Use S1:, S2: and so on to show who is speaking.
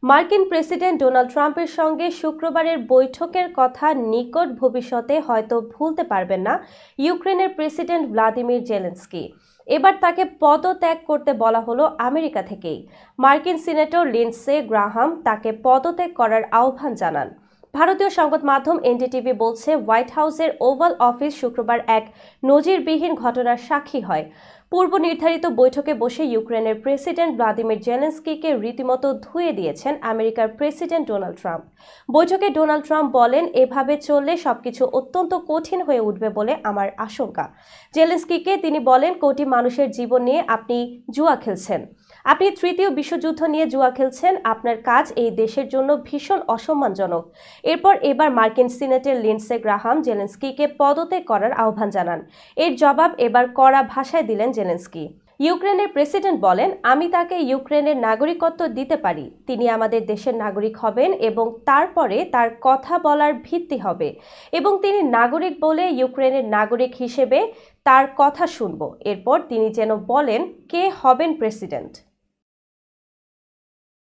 S1: মার্কিন president Donald ট্রাম্পের সঙ্গে শুক্রবারের বৈঠকের কথা নিকট ভবিষ্যতে হয়তো ভুলতে পারবেন না ইউক্রেনের প্রেসিডেন্ট ভ্লাদিমির জেলেনস্কি। এবার তাকে পদত্যাগ করতে বলা হলো আমেরিকা থেকেই। মার্কিন সিনেটর লিন্ডসে গ্রাহাম তাকে পদত্যাগ করার আহ্বান জানান। ভারতীয় সংবাদ মাধ্যম এনডিটিভি বলছে, হোয়াইট হাউসের ওভাল অফিস শুক্রবার এক নজিরবিহীন ঘটনার সাক্ষী হয়। পূর্ব নির্ধারিত বৈঠকে বসে ইউক্রেনের প্রেসিডেন্ট ভ্লাদিমির জেলেনস্কিকে রীতিমতো ধুয়ে দিয়েছেন আমেরিকার প্রেসিডেন্ট ডোনাল্ড ট্রাম্প। বৈঠকে ডোনাল্ড ট্রাম্প বলেন, এভাবে চললে সবকিছু অত্যন্ত কঠিন হয়ে উঠবে বলে আমার আশঙ্কা। জেলেনস্কিকে তিনি বলেন, কোটি মানুষের জীবন নিয়ে আপনি জুয়া খেলছেন। আপনি তৃতীয় বিশ্বযুদ্ধ নিয়ে জুয়া খেলছেন। আপনার কাজ এই দেশের জন্য ভীষণ অসম্মানজনক। এবার মার্কিন সিনেটর লিন্ডসে গ্রাহাম জেলেনস্কিকে পদত্যাগ করার আহ্বান জানান। এর জবাব এবার কড়া ভাষায় দিলেন জেলেনস্কি। ইউক্রেনের প্রেসিডেন্ট বলেন, আমি তাকে ইউক্রেনের নাগরিকত্ব দিতে পারি। তিনি আমাদের দেশের নাগরিক হবেন এবং তারপরে তার কথা বলার ভিত্তি হবে এবং তিনি নাগরিক বলে ইউক্রেনের নাগরিক হিসেবে তার কথা শুনব। এরপর তিনি যেন বলেন কে হবেন প্রেসিডেন্ট।